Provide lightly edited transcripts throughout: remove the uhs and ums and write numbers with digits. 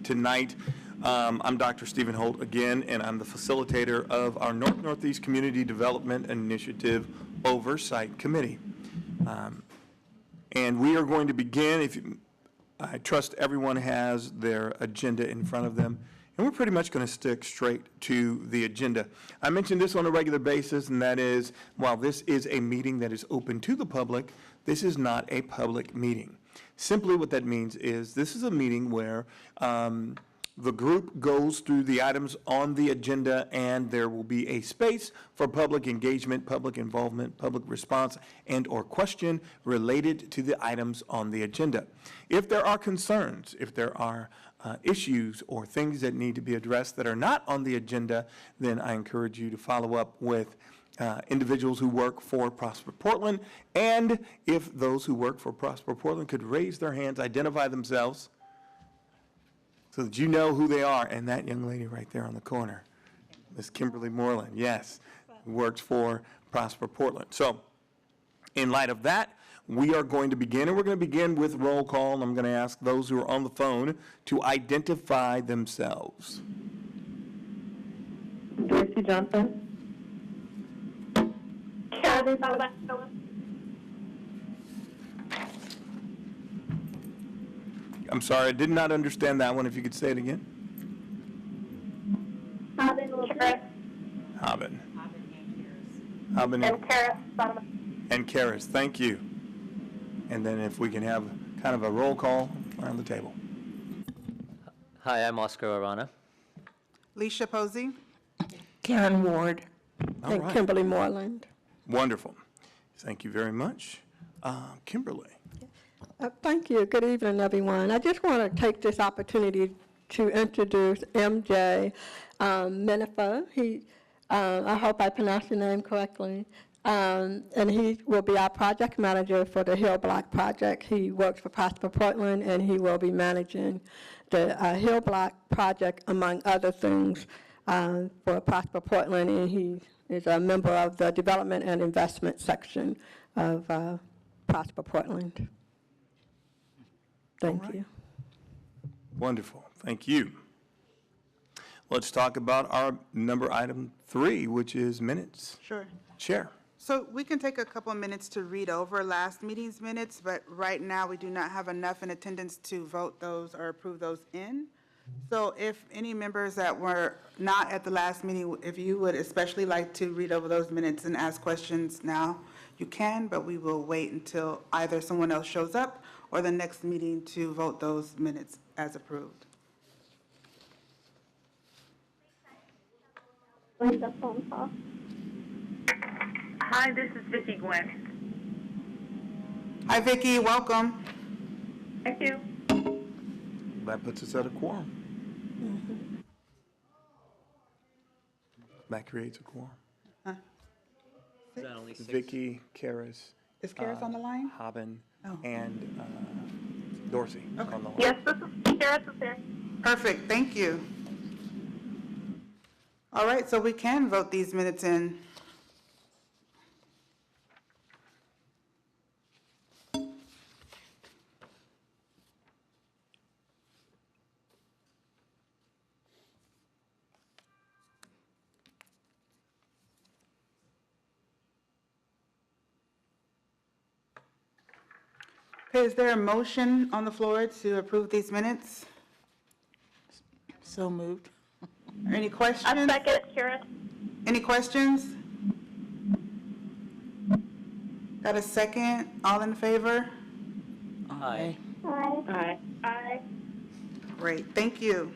tonight. I'm Dr. Stephen Holt again, and I'm the facilitator of our Northeast Community Development Initiative Oversight Committee. And we are going to begin, I trust everyone has their agenda in front of them, and we're pretty much going to stick straight to the agenda. I mentioned this on a regular basis, and that is, while this is a meeting that is open to the public, this is not a public meeting. Simply what that means is this is a meeting where the group goes through the items on the agenda, and there will be a space for public engagement, public involvement, public response, and or question related to the items on the agenda. If there are concerns, if there are issues or things that need to be addressed that are not on the agenda, then I encourage you to follow up with individuals who work for Prosper Portland, and if those who work for Prosper Portland could raise their hands, identify themselves, so that you know who they are. And that young lady right there on the corner, Ms. Kimberly Moreland, yes, who works for Prosper Portland. So in light of that, we are going to begin, and we're going to begin with roll call, and I'm going to ask those who are on the phone to identify themselves. Dorsey Johnson. I'm sorry, I did not understand that one. If you could say it again. Haben and Karis. And Karis, thank you. And then if we can have kind of a roll call around the table. Hi, I'm Oscar Arana. Leisha Posey. Karen Ward. All and right. Kimberly Moreland. Wonderful. Thank you very much. Kimberly. Thank you. Good evening, everyone. I just want to take this opportunity to introduce MJ Minifa. I hope I pronounced your name correctly. And he will be our project manager for the Hill Block project. He works for Prosper Portland, and he will be managing the Hill Block project, among other things, for Prosper Portland. And he is a member of the development and investment section of Prosper Portland. Thank you. Wonderful. Thank you. Let's talk about our item 3, which is minutes. Sure. Chair. So we can take a couple of minutes to read over last meeting's minutes, but right now we do not have enough in attendance to vote those or approve those in. So if any members that were not at the last meeting, if you would especially like to read over those minutes and ask questions now, you can, but we will wait until either someone else shows up or the next meeting to vote those minutes as approved. Hi, this is Vicki Gwen. Hi, Vicki. Welcome. Thank you. That puts us at a quorum. That creates a quorum. Is that only 6? Vicki, Karis. Is Karis on the line? Haben, Oh. and Dorsey Okay. on the line. Yes, this is Karis is there. Perfect. Thank you. All right, so we can vote these minutes in. Okay, is there a motion on the floor to approve these minutes? So moved. Any I questions? second Karis. Any questions? Got a second? All in favor? Aye. Aye. Aye. Great, thank you.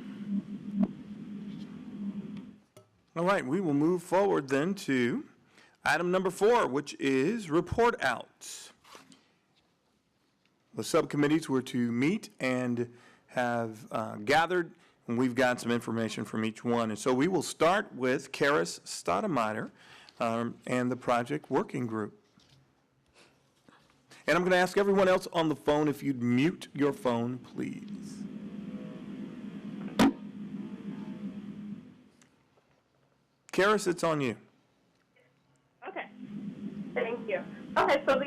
All right, we will move forward then to item number 4, which is report outs. The subcommittees were to meet and have gathered, and we've got some information from each one. And so we will start with Karis Stoudemire and the project working group. And I'm going to ask everyone else on the phone if you'd mute your phone, please. Karis, it's on you. Okay. Thank you. Okay, so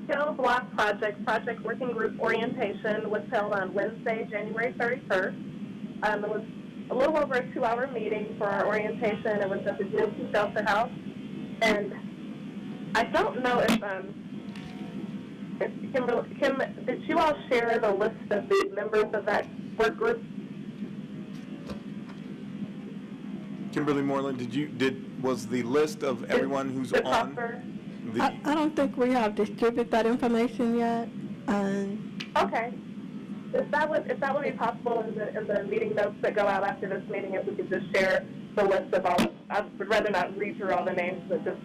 Hill Block Project Working Group Orientation was held on Wednesday, January 31st. It was a little over a 2-hour meeting for our orientation. It was at the GMC Shelter House. And I don't know if Kim, did you all share the list of the members of that work group? Kimberly Moreland, was the list of everyone who's The on proper- the, I don't think we have distributed that information yet. Okay. If that would be possible in the meeting notes that go out after this meeting, if we could just share the list of all, I would rather not read through all the names, but just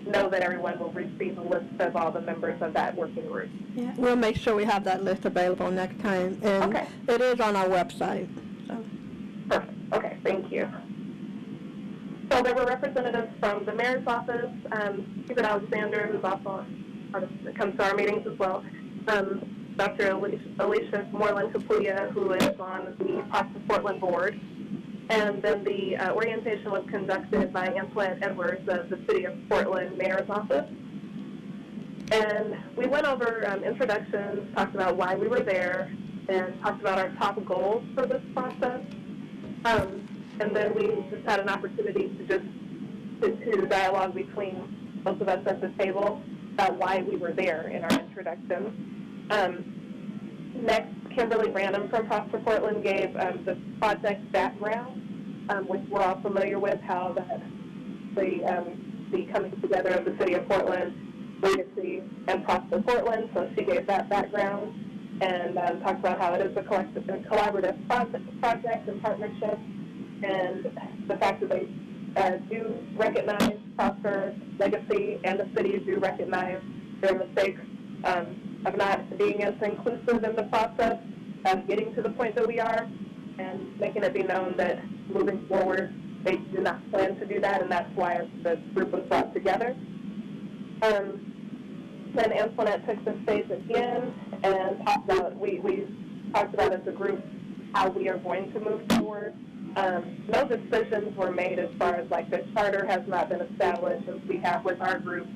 know that everyone will receive a list of all the members of that working group. Yeah, we'll make sure we have that list available next time. And Okay. it is on our website. So. Perfect. Okay, thank you. So there were representatives from the mayor's office, Stephen Alexander, who's also comes to our meetings as well, Dr. Alicia Moreland-Capuya, who is on the Pasta Portland board. And then the orientation was conducted by Antoinette Edwards of the City of Portland Mayor's Office. And we went over introductions, talked about why we were there, and talked about our top goals for this process. And then we just had an opportunity to dialogue between both of us at the table about why we were there in our introductions. Next, Kimberly Branham from Prosper Portland gave the project background, which we're all familiar with, how that the coming together of the City of Portland, Legacy, and Prosper Portland. So she gave that background and talked about how it is a collaborative project and partnership, and the fact that they do recognize Prosper, Legacy, and the city do recognize their mistakes of not being as inclusive in the process of getting to the point that we are, and making it be known that moving forward they do not plan to do that, and that's why the group was brought together. Then Antoinette took the stage again and talked about, we talked about as a group how we are going to move forward. No decisions were made as far as like the charter has not been established as we have with our group.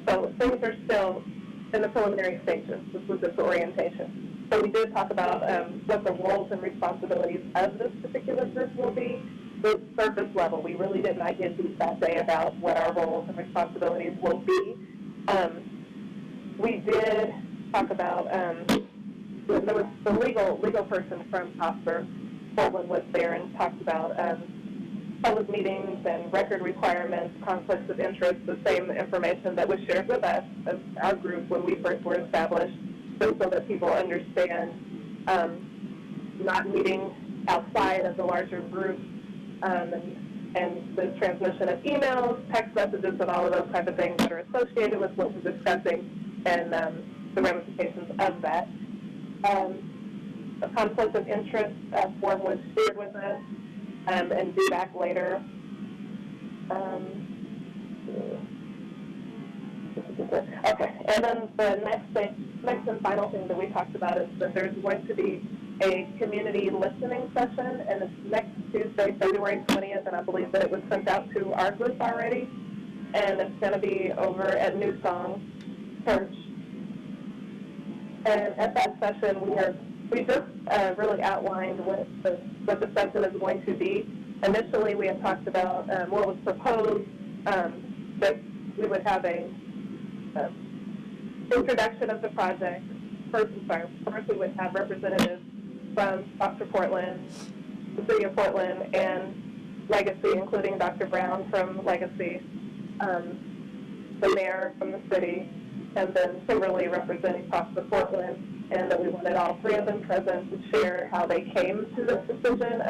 So things are still in the preliminary stages. This was just orientation. So we did talk about what the roles and responsibilities of this particular group will be. The surface level, we really did not get deep that day about what our roles and responsibilities will be. We did talk about, there was the legal person from Prosper Portland was there and talked about public meetings and record requirements, conflicts of interest, the same information that was shared with us as our group when we first were established, just so that people understand not meeting outside of the larger group, and the transmission of emails, text messages, and all of those type of things that are associated with what we're discussing, and the ramifications of that. A conflict of interest form was shared with us, and due back later. Okay, and then the next and final thing that we talked about is that there's going to be a community listening session, and it's next Tuesday, February 20th, and I believe that it was sent out to our group already, and it's going to be over at New Song Church. And at that session, we just really outlined what the session is going to be. Initially, we had talked about what was proposed, that we would have a introduction of the project. First we would have representatives from Dr. Portland, the City of Portland, and Legacy, including Dr. Brown from Legacy, the mayor from the city, and then Kimberly representing Prosper Portland, and that we wanted all three of them present to share how they came to this decision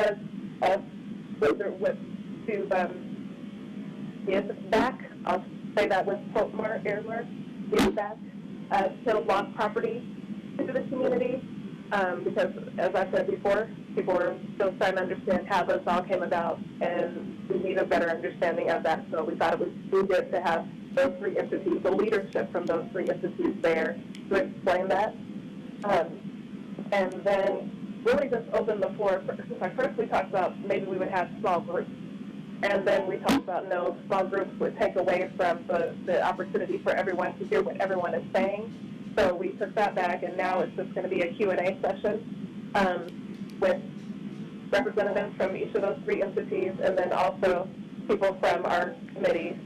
give back. I'll say that with quote mark, air mark, give back Hill Block property to the community, because as I said before, people are still trying to understand how this all came about, and we need a better understanding of that. So we thought it would be good to have those three entities, the leadership from those three entities there to explain that. And then really just open the floor. First we talked about maybe we would have small groups. And then we talked about small groups would take away from the opportunity for everyone to hear what everyone is saying. So we took that back, and now it's just going to be a Q&A session with representatives from each of those three entities, and then also people from our committee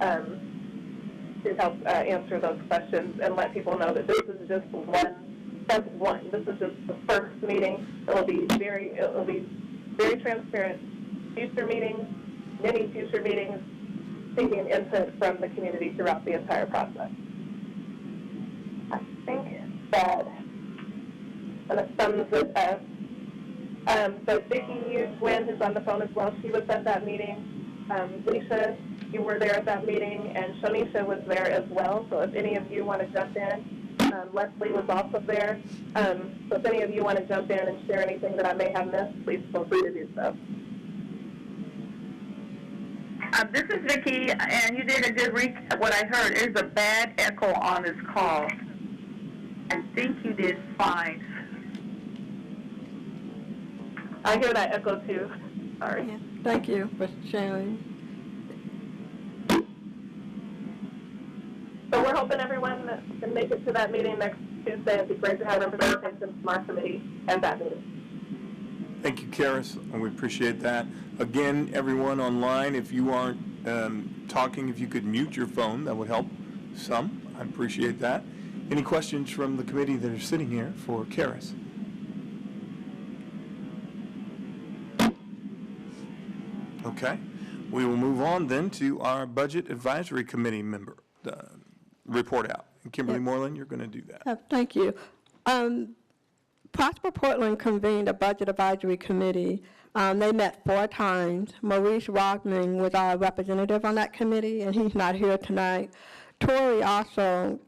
to help answer those questions and let people know that this is just step one. This is just the first meeting. It will be very transparent. Future meetings, many future meetings, seeking input from the community throughout the entire process. I think that sums it up. So Vicki Gwen is on the phone as well. She was at that meeting. Leisha, you were there at that meeting, and Shonisha was there as well. So if any of you want to jump in, Leslie was also there. So if any of you want to jump in and share anything that I may have missed, please feel free to do so. This is Vicki, and you did a good recap. What I heard is a bad echo on this call. I think you did fine. I hear that echo too. Sorry. Yeah, thank you for sharing. So we're hoping everyone can make it to that meeting next Tuesday. It'd be great to have representation from our committee at that meeting. Thank you, Karis, and we appreciate that. Again, everyone online, if you aren't talking, if you could mute your phone, that would help some. I appreciate that. Any questions from the committee that are sitting here for Karis? Okay. We will move on then to our Budget Advisory Committee member report out. And Kimberly Moreland, you're going to do that. Thank you. Prosper Portland convened a Budget Advisory Committee. They met 4 times. Maurice Wagner was our representative on that committee, and he's not here tonight. Tori also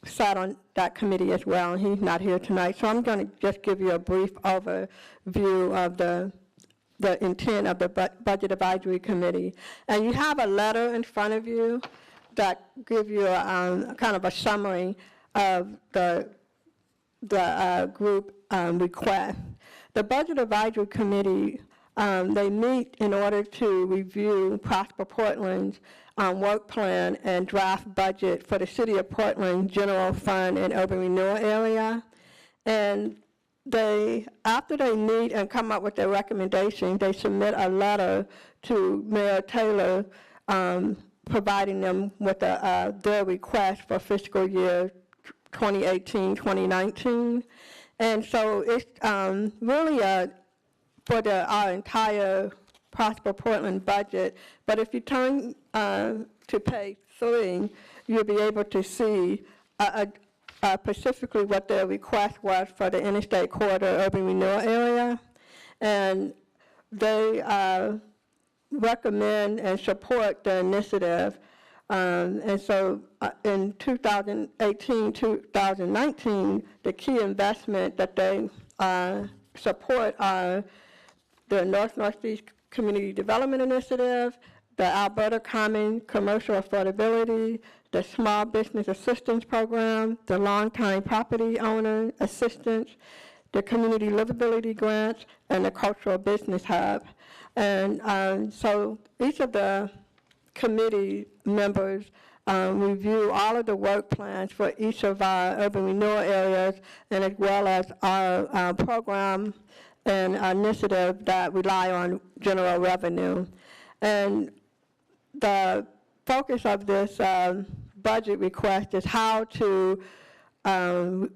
sat on that committee as well, and he's not here tonight. So I'm going to just give you a brief overview of the intent of the Budget Advisory Committee. And you have a letter in front of you that gives you a kind of a summary of the group request. The Budget Advisory Committee, they meet in order to review Prosper Portland's work plan and draft budget for the City of Portland General Fund and Urban Renewal Area. And after they meet and come up with their recommendations, they submit a letter to Mayor Taylor providing them with their request for fiscal year 2018-2019. And so it's really for our entire Prosper Portland budget. But if you turn to page 3, you'll be able to see specifically what their request was for the Interstate Corridor Urban Renewal Area. And they recommend and support the initiative. And so in 2018-2019, the key investment that they support are the North-Northeast Community Development Initiative, the Alberta Common Commercial Affordability, the Small Business Assistance Program, the Long-Time Property Owner Assistance, the Community Livability Grants, and the Cultural Business Hub. And so each of the committee members review all of the work plans for each of our urban renewal areas, and as well as our program and initiative that rely on general revenue. And the focus of this budget request is how to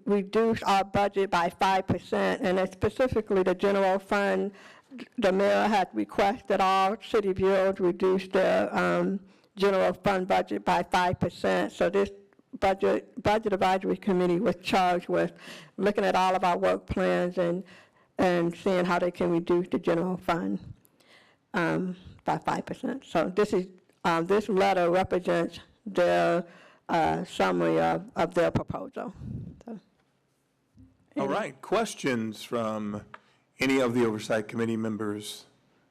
reduce our budget by 5%, and it's specifically the general fund. The mayor had requested all city bureaus reduce their general fund budget by 5%. So this budget advisory committee was charged with looking at all of our work plans and seeing how they can reduce the general fund by 5%. So this letter represents their summary of their proposal. So, All right, questions from any of the Oversight Committee members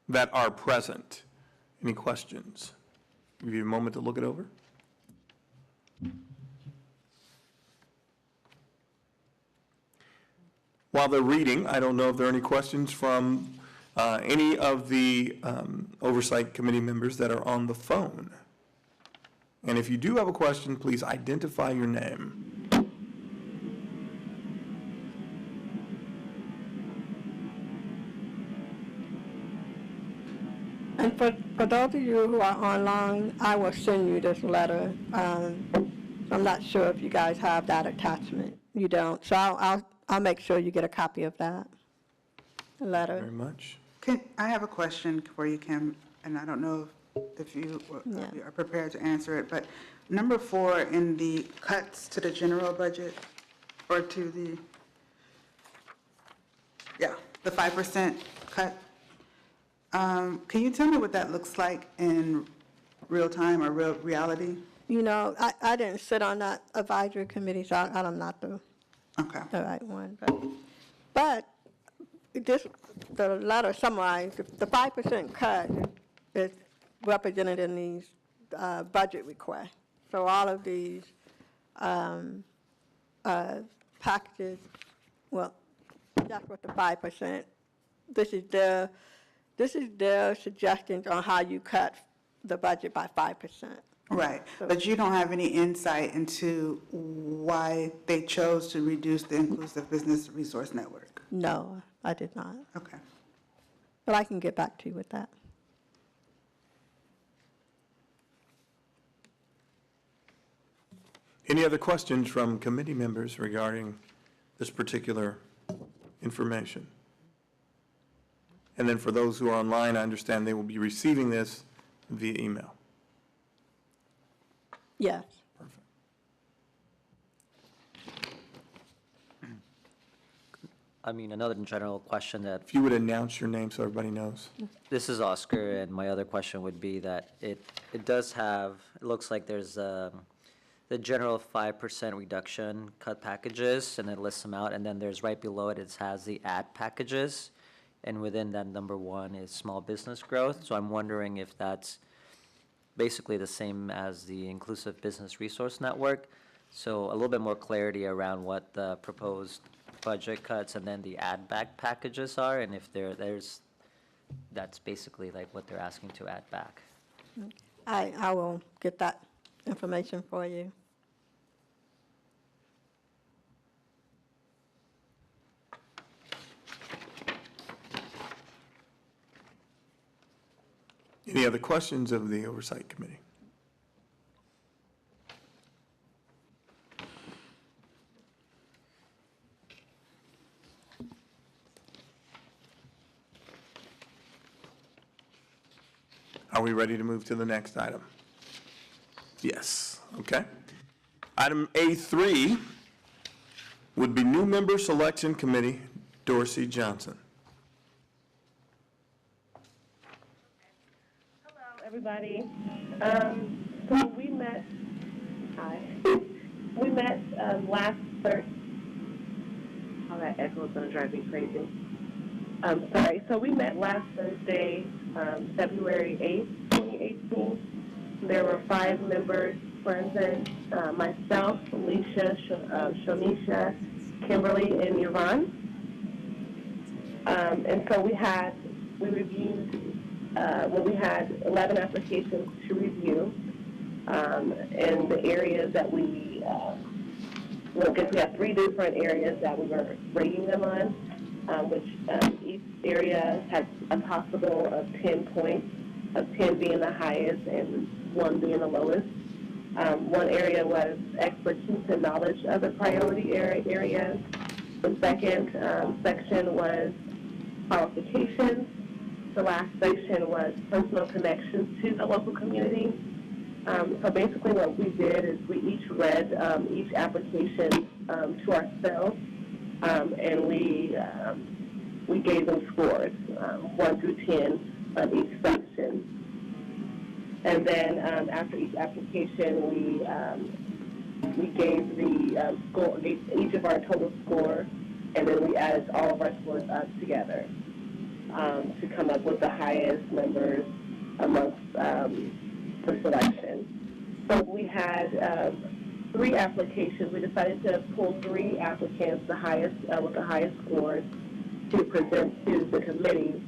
that are present? Any questions? Give you a moment to look it over. While they're reading, I don't know if there are any questions from any of the Oversight Committee members that are on the phone. And if you do have a question, please identify your name. And for those of you who are online, I will send you this letter. I'm not sure if you guys have that attachment. You don't, so I'll make sure you get a copy of that letter. Very much. I have a question for you, Kim, and I don't know if you are prepared to answer it, but number 4 in the cuts to the general budget, or to the 5% cut. Can you tell me what that looks like in real time or real reality? You know, I didn't sit on that advisory committee, so I'm not the right one. But the letter summarized, the 5% cut is represented in these budget requests. So all of these packages, well, that's what the 5%, this is their suggestions on how you cut the budget by 5%. Right, but you don't have any insight into why they chose to reduce the Inclusive Business Resource Network? No, I did not. Okay. But I can get back to you with that. Any other questions from committee members regarding this particular information? And then for those who are online, I understand they will be receiving this via email. Yes. Perfect. I mean, another general question that, If you would announce your name so everybody knows. this is Oscar, and my other question would be that it does have, it looks like there's the general 5% reduction cut packages, and it lists them out, and then there's right below it, it has the ad packages, and within that, number 1 is small business growth. So I'm wondering if that's basically the same as the Inclusive Business Resource Network. So a little bit more clarity around what the proposed budget cuts and then the add back packages are, and if that's basically like what they're asking to add back. I will get that information for you. Any other questions of the Oversight Committee? Are we ready to move to the next item? Yes, okay. Item A3 would be new member selection committee, Dorsey Johnson. Everybody. So we met, last Thursday. Oh, that echo is going to drive me crazy. Sorry. So we met last Thursday, February 8th, 2018. There were 5 members present, myself, Alicia, Shonisha, Kimberly, and Yvonne. And so we reviewed we had 11 applications to review, and the areas that we have 3 different areas that we were rating them on, which each area has a possible of 10 points, of 10 being the highest and 1 being the lowest. One area was expertise and knowledge of the priority areas. The second section was qualifications. The last section was personal connections to the local community. So basically what we did is we each read each application to ourselves, and we gave them scores, 1 through 10 of each section. And then after each application, we gave the score, each of our total score, and then we added all of our scores up together. To come up with the highest numbers amongst the selection. So we had 3 applications. We decided to pull 3 applicants, the highest with the highest scores, to present to the committee.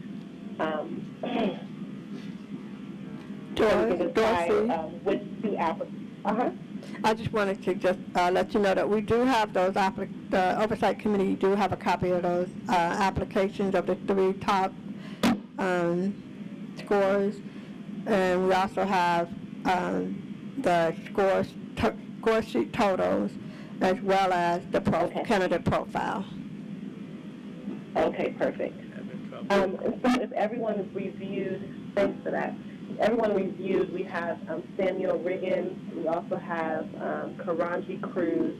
Which 2 applicants? I just wanted to just let you know that we do have those, the Oversight Committee do have a copy of those applications of the 3 top scores, and we also have the score sheet totals, as well as the Okay. candidate profile. Okay, perfect. And so if everyone has reviewed, thanks for that. If everyone reviewed, we have Samuel Riggins, we also have Karanji Cruz,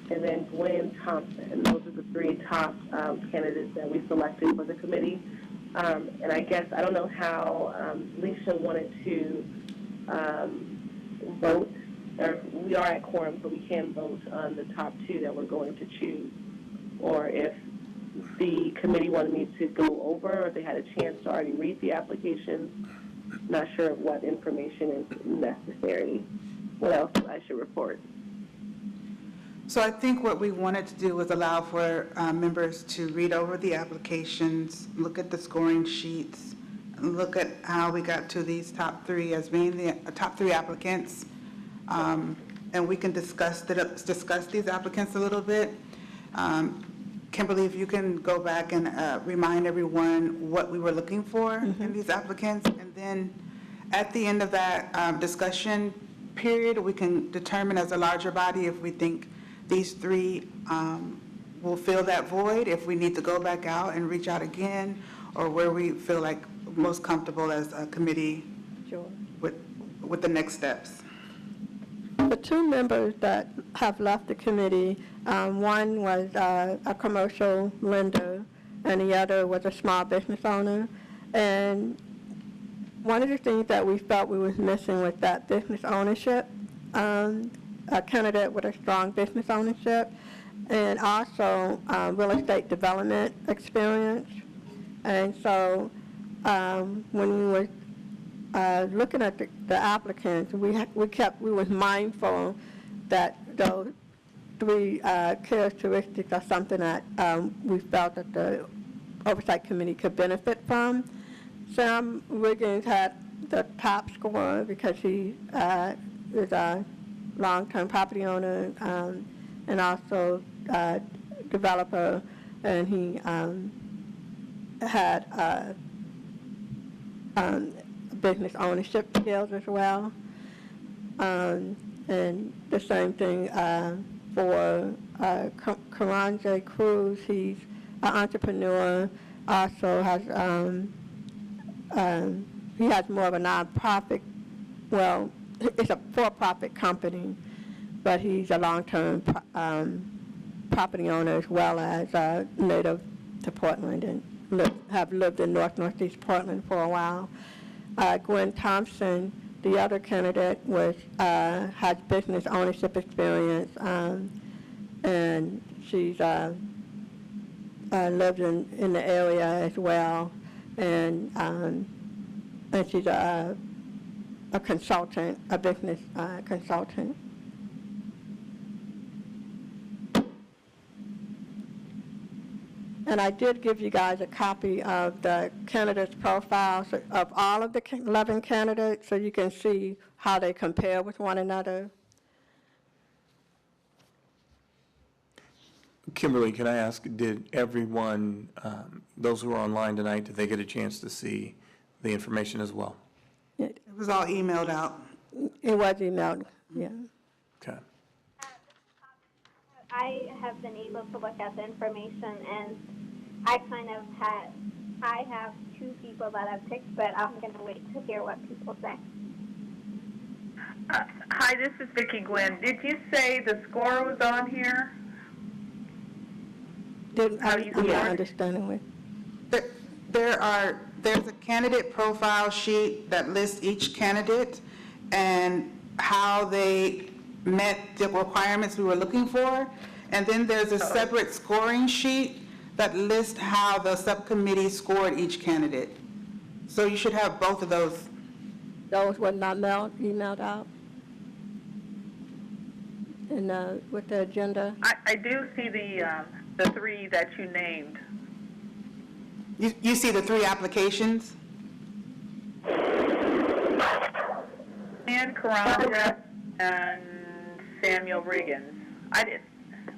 and then Gwen Thompson. Those are the three top candidates that we selected for the committee. And I guess, I don't know how Leisha wanted to vote, or we are at quorum, so we can vote on the top two that we're going to choose, or if the committee wanted me to go over, or if they had a chance to already read the applications. Not sure what information is necessary. What else I should report? So I think what we wanted to do was allow for members to read over the applications, look at the scoring sheets, look at how we got to these top three as being the top three applicants. And we can discuss these applicants a little bit. Kimberly, if you can go back and remind everyone what we were looking for in these applicants, and then at the end of that discussion period, we can determine as a larger body if we think these three will fill that void, if we need to go back out and reach out again, or where we feel like most comfortable as a committee Sure. with the next steps. The two members that have left the committee, one was a commercial lender, and the other was a small business owner. And one of the things that we felt we was missing was that business ownership, a candidate with a strong business ownership, and also real estate development experience. And so when we were looking at the applicants, we was mindful that those three characteristics are something that we felt that the Oversight Committee could benefit from. Sam Riggins had the top score because he is a long-term property owner and also developer, and he had business ownership skills as well. And the same thing for Karanje Cruz. He's an entrepreneur, also has, he has more of a nonprofit, well, it's a for-profit company, but he's a long-term property owner as well as native to Portland and have lived in Northeast Portland for a while. Gwen Thompson, the other candidate, has business ownership experience, and she's lived in the area as well, and she's a consultant, a business consultant. And I did give you guys a copy of the candidates' profiles of all of the 11 candidates, so you can see how they compare with one another. Kimberly, can I ask, did everyone, those who are online tonight, did they get a chance to see the information as well? It was all emailed out. It was emailed, yeah. Okay. I have been able to look at the information, and I have two people that I've picked, but I'm going to wait to hear what people say. Hi, this is Vicki Gwen. Did you say the score was on here? I'm not understanding it. There's a candidate profile sheet that lists each candidate and how they met the requirements we were looking for. And then there's a separate scoring sheet that lists how the subcommittee scored each candidate. So you should have both of those. Those were not emailed out? And with the agenda? I do see the three that you named. You see the three applications? And Karanja and Samuel Riggins.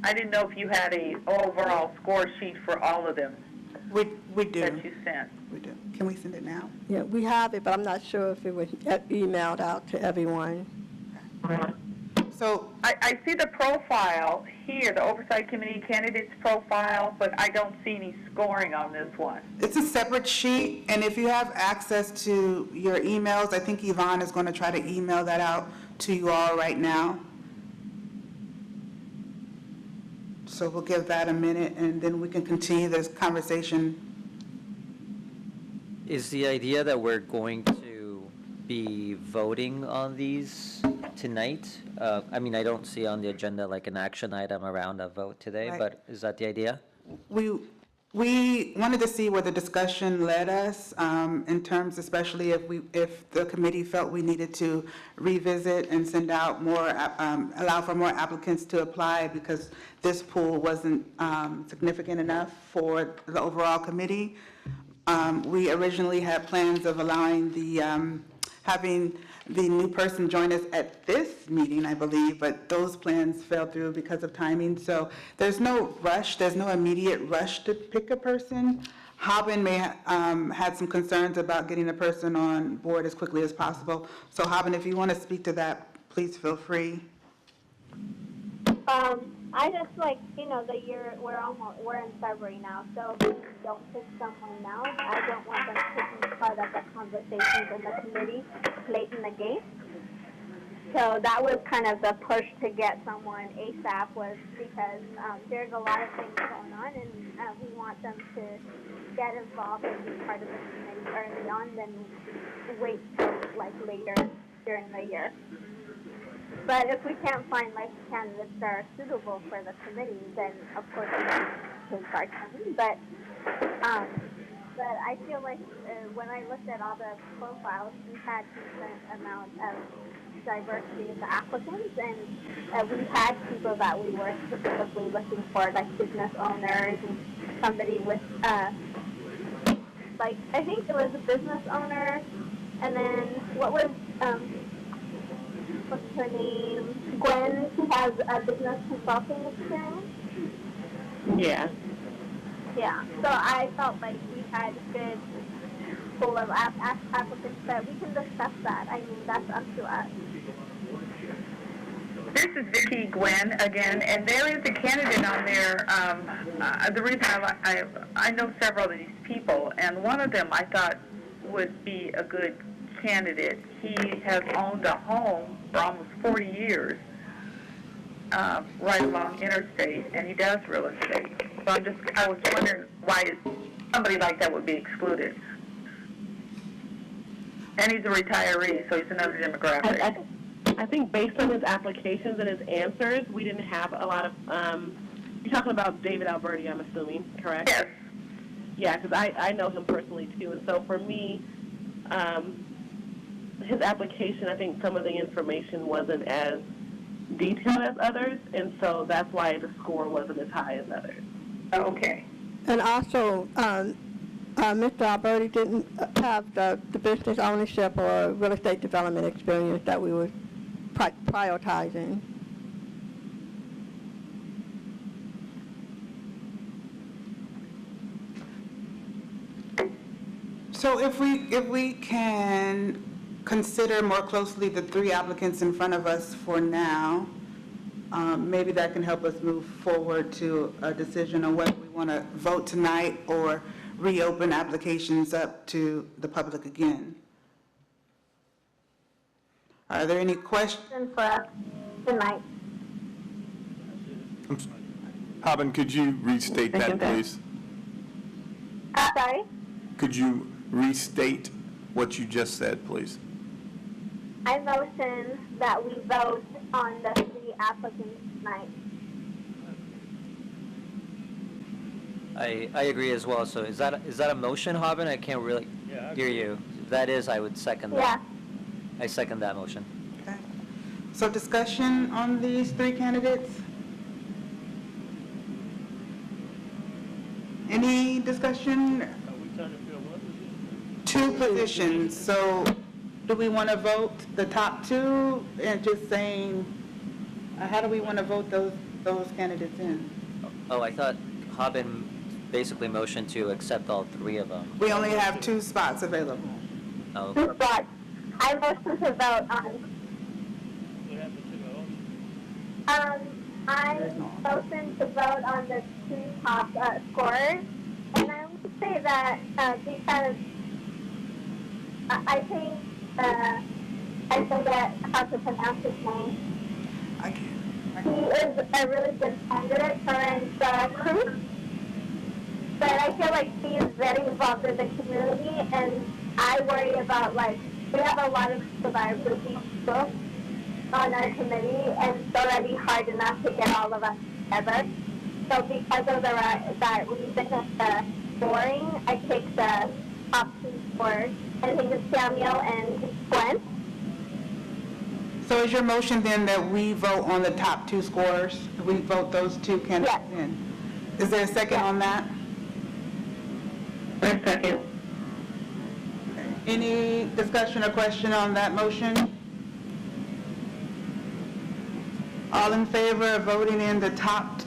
I didn't know if you had a overall score sheet for all of them. We do. that you sent? We do. Can we send it now? Yeah, we have it, but I'm not sure if it was emailed out to everyone. So, I see the profile here, the Oversight Committee candidates profile, but I don't see any scoring on this one. it's a separate sheet, and if you have access to your emails, I think Yvonne is going to try to email that out to you all right now. So we'll give that a minute, and then we can continue this conversation. Is the idea that we're going to be voting on these tonight? I mean, I don't see on the agenda like an action item around a vote today, Right. but is that the idea? We wanted to see where the discussion led us, in terms, especially if the committee felt we needed to revisit and send out more, allow for more applicants to apply, because this pool wasn't significant enough for the overall committee. We originally had plans of allowing having the new person join us at this meeting, I believe, but those plans fell through because of timing. So there's no rush, there's no immediate rush to pick a person. Haben may had some concerns about getting a person on board as quickly as possible. So Haben, if you want to speak to that, please feel free. I just the year we're in February now, so if we don't pick someone now, I don't want them taking part of the conversations in the committee late in the game. So that was kind of the push to get someone ASAP, was because there's a lot of things going on, and we want them to get involved and be part of the committee early on, than wait till later during the year. But if we can't find candidates that are suitable for the committee, then of course we can take our time. But I feel like when I looked at all the profiles, we had decent amount of diversity of the applicants, and we had people that we were specifically looking for, like business owners and somebody with I think it was a business owner, and then what's her name? Gwen, who has a business consulting experience. Yeah. Yeah, so I felt like we had a good pool of applicants, but we can discuss that. I mean, that's up to us. This is Vicki Gwen again, and there is a candidate on there. The reason I know several of these people, and one of them I thought would be a good candidate. He has owned a home for almost 40 years, right along interstate, and he does real estate. So I was wondering why somebody like that would be excluded. And he's a retiree, so he's another demographic. I think based on his applications and his answers, we didn't have a lot of, you're talking about David Alberti, I'm assuming, correct? Yes. Yeah, because I know him personally, too. And so for me, his application, I think some of the information wasn't as detailed as others, and so that's why the score wasn't as high as others. Okay. And also, Mr. Alberti didn't have the business ownership or real estate development experience that we were prioritizing. So if we can consider more closely the 3 applicants in front of us for now, maybe that can help us move forward to a decision on whether we want to vote tonight or reopen applications up to the public again. Are there any questions? For us tonight. Haben, could you restate that, please? Sorry? Could you restate what you just said, please? I motion that we vote on the 3 applicants tonight. I agree as well. So is that a motion, Haben? I can't really hear you. If that is, I would second that. Yeah. I second that motion. Okay. So discussion on these 3 candidates? Any discussion? 2 positions, so do we want to vote the top 2 and just saying, how do we want to vote those candidates in? Oh, I thought Haben basically motion to accept all three of them. We only have 2 spots available. Oh, But I motion to vote on. I motion to vote on the 2 top scorers, and I would say that because I think I forget how to pronounce his name. I can't. He is a really good candidate for Cruz, but I feel like he is very involved in the community, and I worry about, like, we have a lot of people that are busy people on our committee, and it's already hard enough to get all of us together. So because of that reason of the scoring, I take the top 2 scores. I think it's Samuel and Gwen. So is your motion then that we vote on the top 2 scorers? We vote those 2 candidates Yes. in? Is there a second on that? A second. Any discussion or question on that motion? All in favor of voting in the top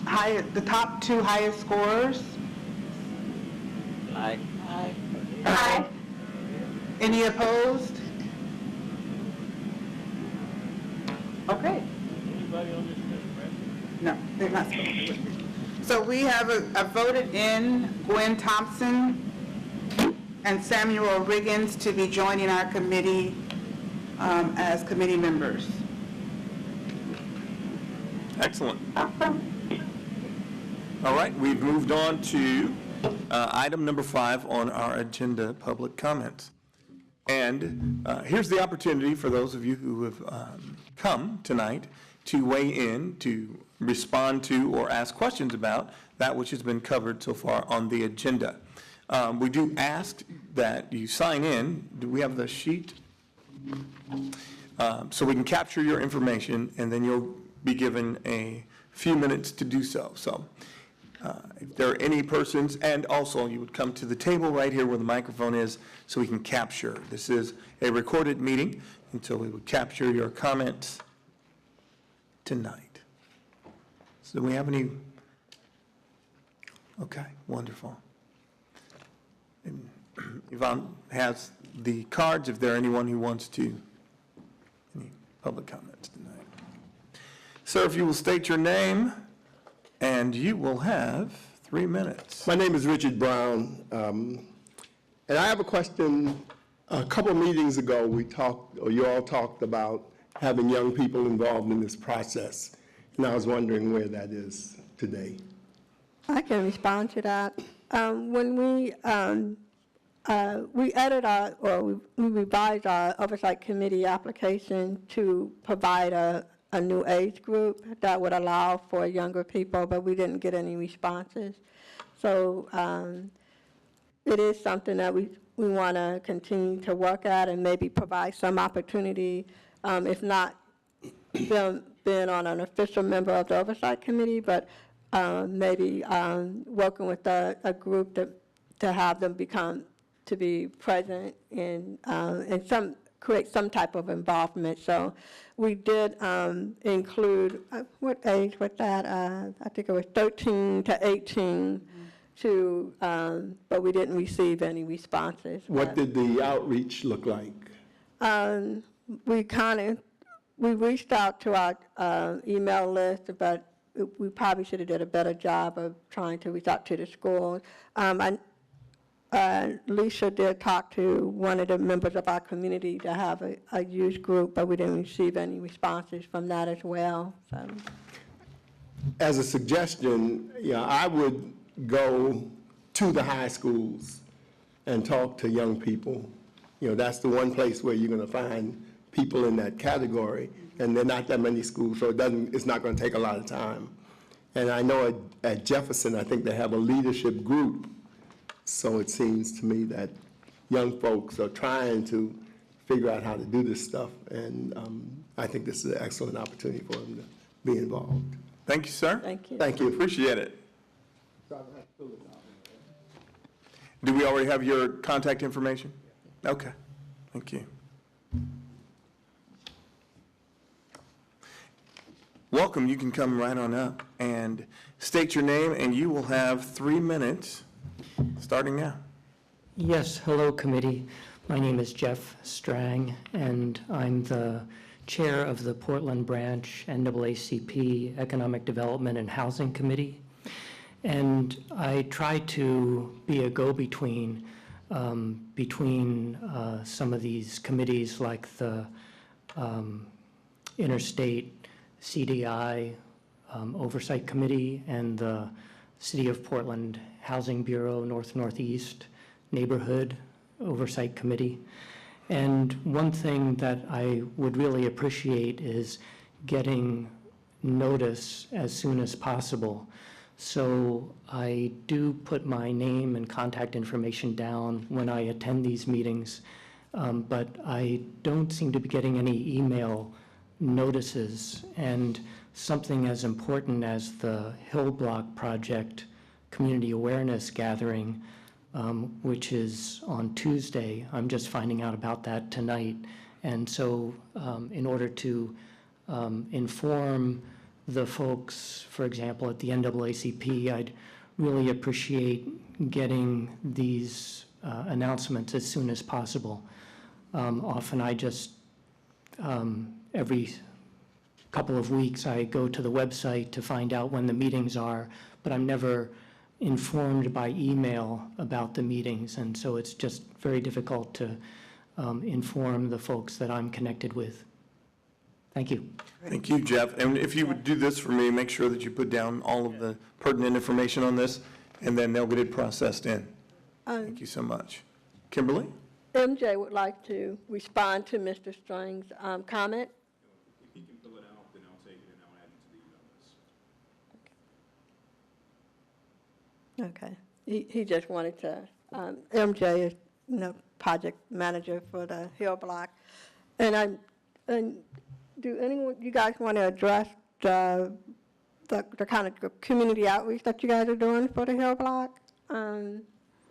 2 highest scorers? aye. Aye. Any opposed? Okay. No, they're not supposed to. So we have a voted in Gwen Thompson and Samuel Riggins to be joining our committee as committee members. Excellent. All right, we've moved on to item number 5 on our agenda, public comments. And here's the opportunity for those of you who have come tonight to weigh in, to respond to or ask questions about that which has been covered so far on the agenda. We do ask that you sign in. Do we have the sheet? So we can capture your information, and then you'll be given a few minutes to do so. So if there are any persons, and also you would come to the table right here where the microphone is so we can capture. This is a recorded meeting, and so we would capture your comments tonight. So do we have any? Okay, wonderful. And Yvonne has the cards if there are anyone who wants to, any public comments tonight. Sir, if you will state your name, and you will have 3 minutes. My name is Richard Brown, and I have a question. A couple of meetings ago, we talked, or you all talked about having young people involved in this process, and I was wondering where that is today. I can respond to that. When we edit our, or we revised our Oversight Committee application to provide a new age group that would allow for younger people, but we didn't get any responses. So it is something that we want to continue to work at and maybe provide some opportunity, if not them being on an official member of the Oversight Committee, but maybe working with a group to have them to be present in create some type of involvement. So we did include, what age was that? I think it was 13 to 18 but we didn't receive any responses. What did the outreach look like? We reached out to our email list, but we probably should have did a better job of trying to reach out to the schools. Lisa did talk to one of the members of our community to have a youth group, but we didn't receive any responses from that as well. So. As a suggestion, I would go to the high schools and talk to young people. That's the one place where you're going to find people in that category, and there are not that many schools, so it's not going to take a lot of time. And I know at Jefferson, I think they have a leadership group. So it seems to me that young folks are trying to figure out how to do this stuff, and I think this is an excellent opportunity for them to be involved. Thank you, sir. Thank you. Thank you. Appreciate it. Do we already have your contact information? Okay, thank you. Welcome, you can come right on up and state your name, and you will have 3 minutes starting now. Yes, hello, committee. My name is Jeff Strang, and I'm the chair of the Portland Branch NAACP Economic Development and Housing Committee. And I try to be a go-between between some of these committees like the Interstate CDI Oversight Committee and the City of Portland Housing Bureau North-Northeast Neighborhood Oversight Committee. And one thing that I would really appreciate is getting notice as soon as possible. So I do put my name and contact information down when I attend these meetings, but I don't seem to be getting any email notices. And something as important as the Hill Block Project Community Awareness Gathering, which is on Tuesday. I'm just finding out about that tonight. And so in order to inform the folks, for example, at the NAACP, I'd really appreciate getting these announcements as soon as possible. Often I just, every couple of weeks, I go to the website to find out when the meetings are, but I'm never informed by email about the meetings, and so it's just very difficult to inform the folks that I'm connected with. Thank you. Thank you, Jeff. And if you would do this for me, make sure that you put down all of the pertinent information on this, and then they'll get it processed in. Thank you so much. Kimberly? MJ would like to respond to Mr. Strang's comment. If he can fill it out, then I'll take it and I'll add it to the email list. Okay. He just wanted to, MJ is, project manager for the Hill Block. And do anyone, you guys want to address the kind of community outreach that you guys are doing for the Hill Block?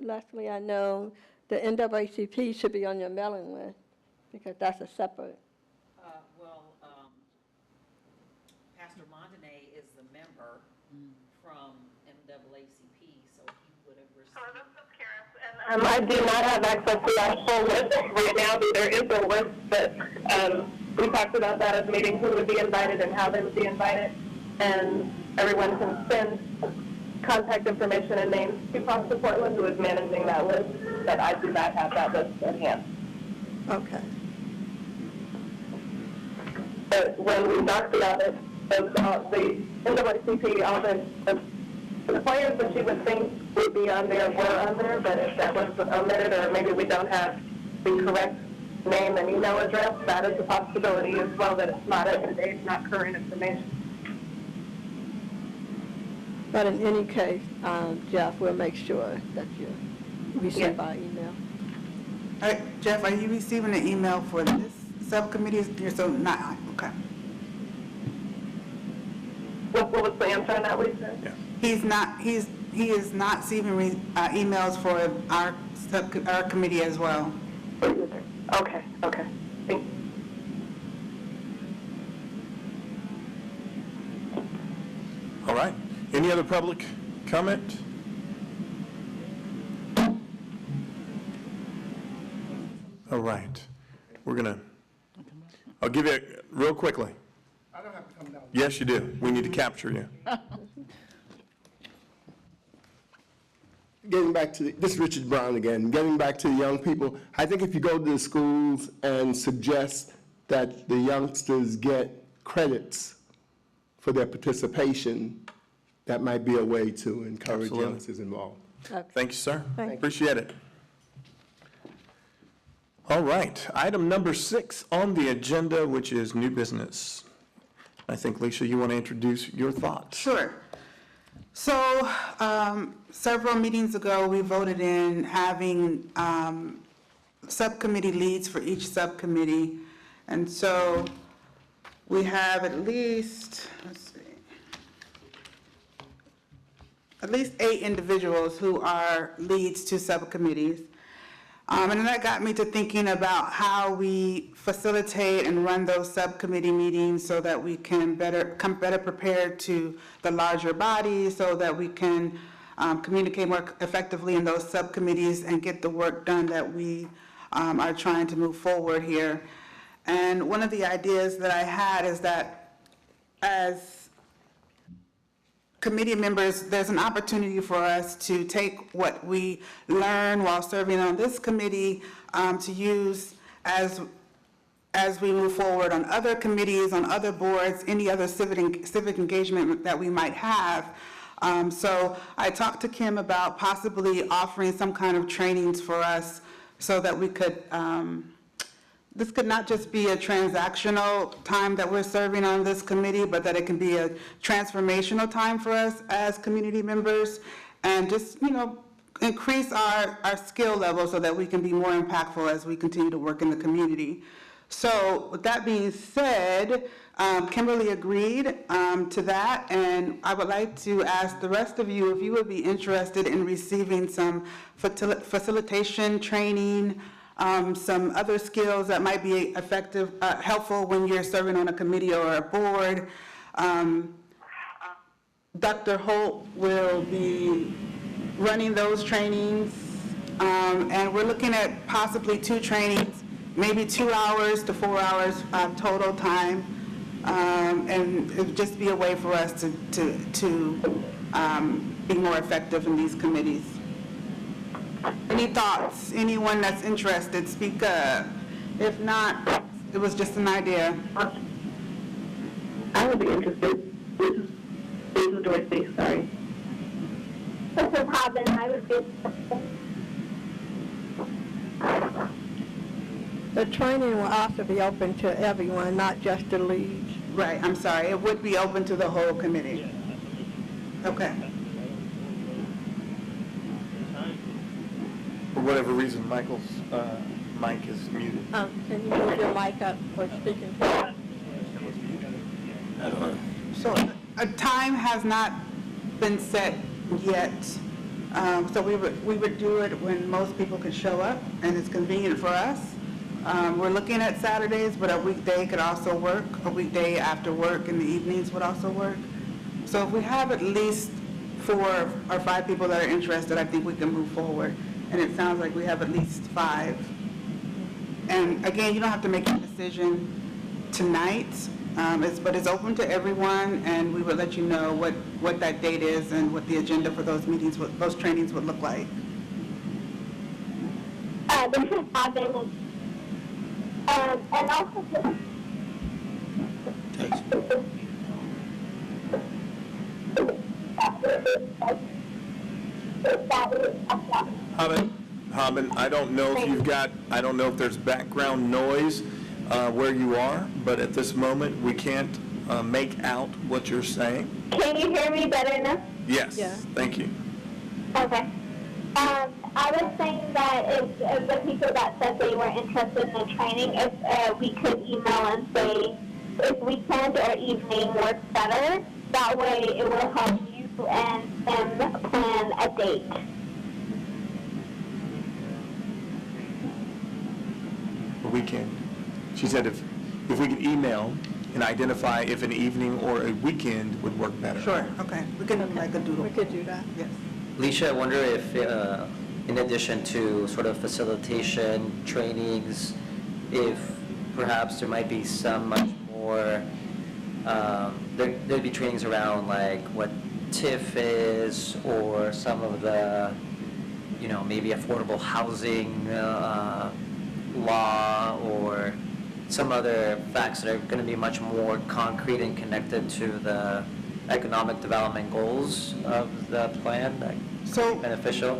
Leslie, I know the NAACP should be on your mailing list because that's a separate. Pastor Mondonay is the member from NAACP, so he would have received. Hello, this is Karen. I do not have access to that full list right now, but there is a list that we talked about that at the meeting, who would be invited and how they would be invited, and everyone can send contact information and names to Foster Portland, who is managing that list, but I do not have that list at hand. Okay. But when we talked about it, the NAACP, all the players that you would think would be on there were on there, but if that was omitted or maybe we don't have the correct name and email address, that is a possibility as well, that it's not up to date, not current information. But in any case, Jeff, we'll make sure that you receive our email. All right, Jeff, are you receiving an email for this subcommittee? You're so not, okay. What was the answer on that, Lisa? Yeah. He is not receiving emails for our committee as well. Okay. Thank you. All right. Any other public comment? All right. I'll give you real quickly. I don't have to come down. Yes, you do. We need to capture you. Getting back to, this is Richard Brown again, getting back to the young people, I think if you go to the schools and suggest that the youngsters get credits for their participation, that might be a way to encourage Absolutely. youngsters involved. Thank you, sir. Thank you. Appreciate it. All right. Item number 6 on the agenda, which is new business. I think, Lisa, you want to introduce your thoughts. Sure. So several meetings ago, we voted in having subcommittee leads for each subcommittee. And so we have at least, at least 8 individuals who are leads to subcommittees. And that got me to thinking about how we facilitate and run those subcommittee meetings so that we can come better prepared to the larger body, so that we can communicate more effectively in those subcommittees and get the work done that we are trying to move forward here. And one of the ideas that I had is that as committee members, there's an opportunity for us to take what we learn while serving on this committee to use as we move forward on other committees, on other boards, any other civic engagement that we might have. So I talked to Kim about possibly offering some kind of trainings for us so that we could, this could not just be a transactional time that we're serving on this committee, but that it can be a transformational time for us as community members, and just, increase our skill level so that we can be more impactful as we continue to work in the community. So with that being said, Kimberly agreed to that, and I would like to ask the rest of you if you would be interested in receiving some facilitation training, some other skills that might be effective, helpful when you're serving on a committee or a board. Dr. Holt will be running those trainings, and we're looking at possibly 2 trainings, maybe 2 hours to 4 hours total time, and it would just be a way for us to be more effective in these committees. Any thoughts? Anyone that's interested, speak up. If not, it was just an idea. I would be interested. This is Dorothy, sorry. This is Robin. I would be. The training will also be open to everyone, not just the leads. Right, I'm sorry. It would be open to the whole committee. Okay. For whatever reason, Michael's mic is muted. Can you move your mic up for speaking? So a time has not been set yet. So we would do it when most people could show up and it's convenient for us. We're looking at Saturdays, but a weekday could also work. A weekday after work in the evenings would also work. So if we have at least 4 or 5 people that are interested, I think we can move forward. And it sounds like we have at least 5. And again, you don't have to make a decision tonight, but it's open to everyone, and we will let you know what that date is and what the agenda for those meetings, those trainings would look like. This is Robin. And also Haben, I don't know if there's background noise where you are, but at this moment, we can't make out what you're saying. Can you hear me better now? Yes, Yeah. thank you. Okay. I was saying that if the people that said they were interested in the training, if we could email and say if weekend or evening works better, that way it will help you and them plan a date. A weekend. She said if we could email and identify if an evening or a weekend would work better. Sure, okay. We can make a doodle. We could do that. Yes. Alicia, I wonder if, in addition to sort of facilitation, trainings, if perhaps there might be some much more, there'd be trainings around like what TIF is, or some of the, maybe affordable housing law, or some other facts that are going to be much more concrete and connected to the economic development goals of the plan, that So beneficial?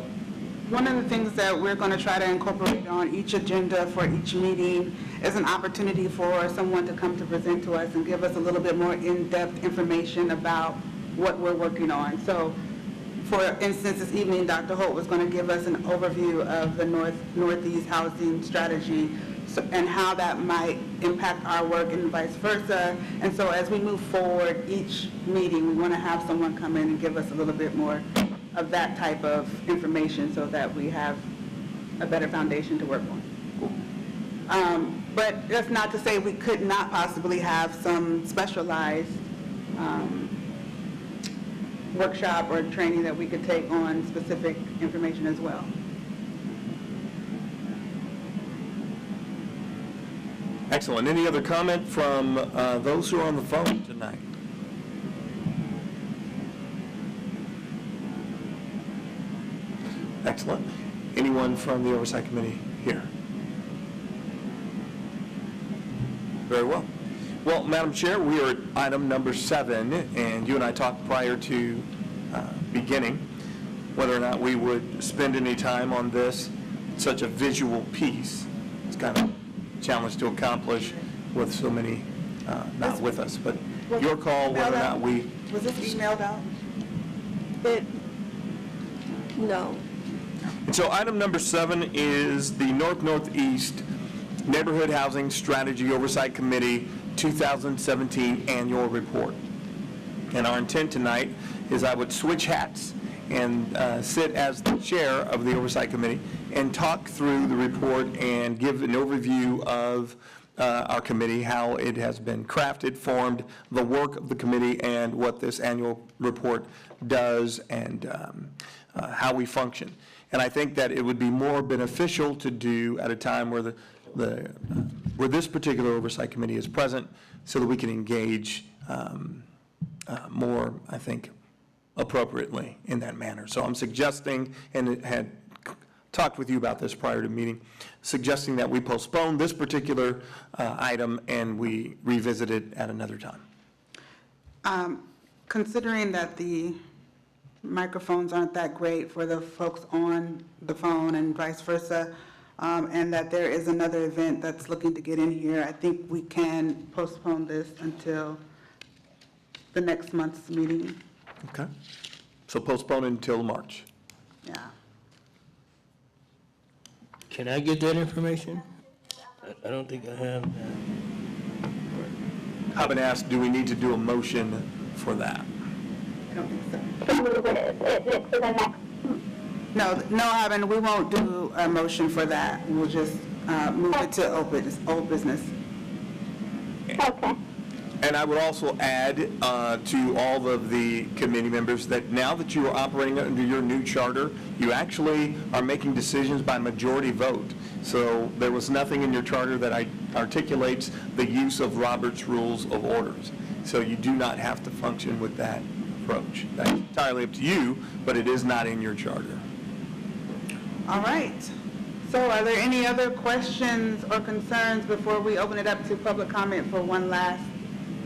one of the things that we're going to try to incorporate on each agenda for each meeting is an opportunity for someone to come to present to us and give us a little bit more in-depth information about what we're working on. So, for instance, this evening, Dr. Holt was going to give us an overview of the Northeast housing strategy and how that might impact our work and vice versa. And so as we move forward each meeting, we want to have someone come in and give us a little bit more of that type of information so that we have a better foundation to work on. But that's not to say we could not possibly have some specialized workshop or training that we could take on specific information as well. Excellent. Any other comment from those who are on the phone tonight? Excellent. Anyone from the Oversight Committee here? Very well. Well, Madam Chair, we are at item number 7, and you and I talked prior to beginning whether or not we would spend any time on this. Such a visual piece. It's kind of a challenge to accomplish with so many not with us, but your call whether or not we... Was this emailed out? No. And so item number 7 is the North-Northeast Neighborhood Housing Strategy Oversight Committee 2017 Annual Report. And our intent tonight is I would switch hats and sit as the chair of the Oversight Committee and talk through the report and give an overview of our committee, how it has been crafted, formed, the work of the committee, and what this annual report does and how we function. And I think that it would be more beneficial to do at a time where where this particular Oversight Committee is present so that we can engage more, I think, appropriately in that manner. So I'm suggesting, and had talked with you about this prior to meeting, suggesting that we postpone this particular item and we revisit it at another time. Considering that the microphones aren't that great for the folks on the phone and vice versa, and that there is another event that's looking to get in here, I think we can postpone this until the next month's meeting. Okay. So postpone it until March. Yeah. Can I get that information? I don't think I have that. I've been asked, do we need to do a motion for that? I don't think so. To move it to the next. No, Ivan, we won't do a motion for that. We'll just move it to old business. Okay. And I would also add to all of the committee members that now that you are operating under your new charter, you actually are making decisions by majority vote. So there was nothing in your charter that articulates the use of Robert's Rules of Orders. So you do not have to function with that approach. That's entirely up to you, but it is not in your charter. All right. So are there any other questions or concerns before we open it up to public comment for one last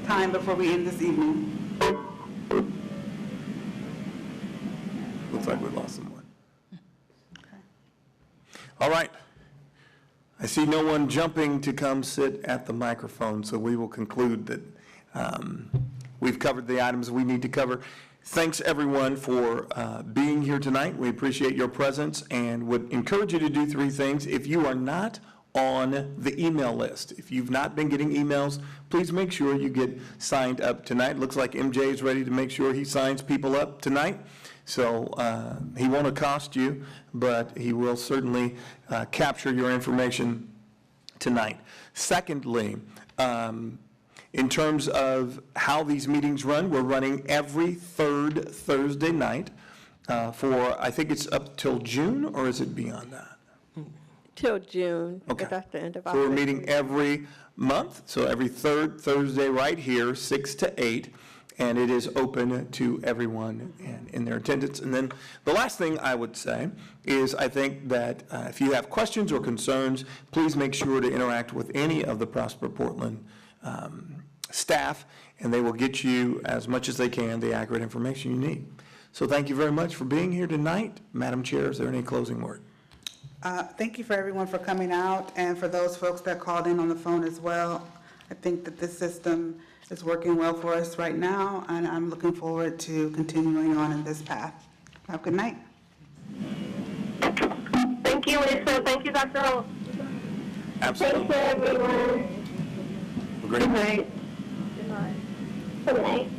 time before we end this evening? Looks like we lost someone. All right. I see no one jumping to come sit at the microphone, so we will conclude that we've covered the items we need to cover. Thanks, everyone, for being here tonight. We appreciate your presence and would encourage you to do 3 things. If you are not on the email list, if you've not been getting emails, please make sure you get signed up tonight. Looks like MJ is ready to make sure he signs people up tonight. So he won't accost you, but he will certainly capture your information tonight. Secondly, in terms of how these meetings run, we're running every third Thursday night for, I think it's up till June, or is it beyond that? Till June. Okay. That's the end of our. So we're meeting every month, so every third Thursday right here, 6 to 8, and it is open to everyone in their attendance. And then the last thing I would say is I think that if you have questions or concerns, please make sure to interact with any of the Prosper Portland staff, and they will get you as much as they can the accurate information you need. So thank you very much for being here tonight. Madam Chair, is there any closing word? Thank you for everyone for coming out and for those folks that called in on the phone as well. I think that this system is working well for us right now, and I'm looking forward to continuing on in this path. Have a good night. Thank you, Lisa. Thank you, Dr. Holt. Absolutely. Thank you, everyone. Great. Good night. Good night.